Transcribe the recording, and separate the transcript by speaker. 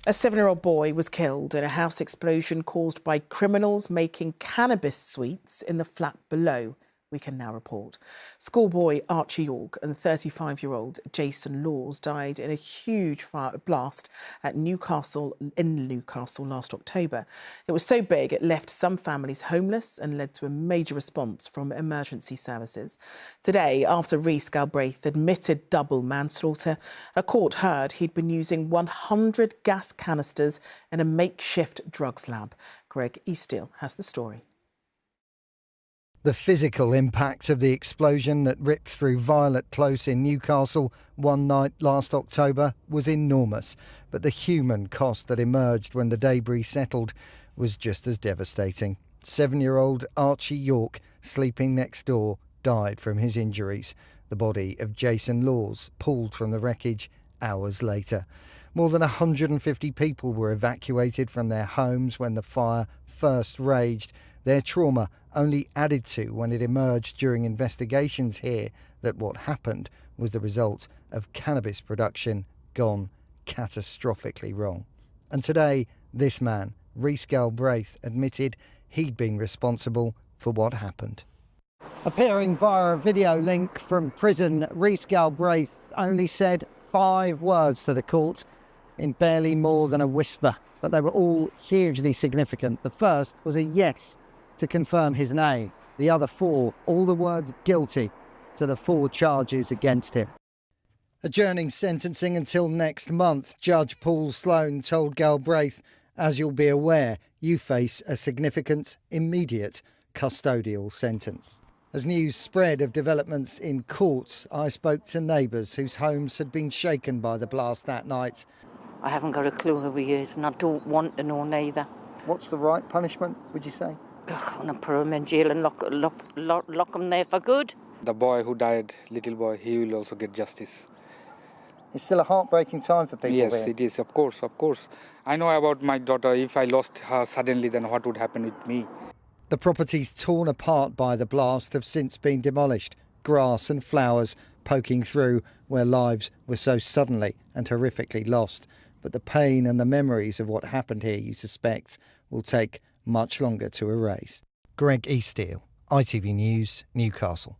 Speaker 1: A 7-year-old boy was killed in a house explosion caused by criminals making cannabis sweets in the flat below, we can now report. Schoolboy Archie York and 35-year-old Jason Laws died in a huge fire blast at Newcastle last October. It was so big it left some families homeless and led to a major response from emergency services. Today, after Rhys Galbraith admitted double manslaughter, a court heard he'd been using 100 gas canisters in a makeshift drugs lab. Greg Easteel has the story.
Speaker 2: The physical impact of the explosion that ripped through Violet Close in Newcastle one night last October was enormous, but the human cost that emerged when the debris settled was just as devastating. 7-year-old Archie York, sleeping next door, died from his injuries. The body of Jason Laws pulled from the wreckage hours later. More than 150 people were evacuated from their homes when the fire first raged. Their trauma only added to when it emerged during investigations here that what happened was the result of cannabis production gone catastrophically wrong. And today, this man, Rhys Galbraith, admitted he'd been responsible for what happened. Appearing via a video link from prison, Rhys Galbraith only said 5 words to the court in barely more than a whisper, but they were all hugely significant. The first was a yes to confirm his name. The other 4, all the words guilty to the 4 charges against him. Adjourning sentencing until next month, Judge Paul Sloan told Galbraith, "As you'll be aware, you face a significant, immediate custodial sentence." As news spread of developments in courts, I spoke to neighbours whose homes had been shaken by the blast that night.
Speaker 3: I haven't got a clue who he is, and I don't want to know neither.
Speaker 2: What's the right punishment, would you say?
Speaker 3: I want to put him in jail and lock him there for good.
Speaker 4: The boy who died, little boy, he will also get justice.
Speaker 2: It's still a heartbreaking time for people
Speaker 4: Yes,
Speaker 2: here.
Speaker 4: it is, of course, of course. I know about my daughter. If I lost her suddenly, then what would happen with me?
Speaker 2: The properties torn apart by the blast have since been demolished. Grass and flowers poking through where lives were so suddenly and horrifically lost. But the pain and the memories of what happened here, you suspect, will take much longer to erase. Greg Easteel, ITV News, Newcastle.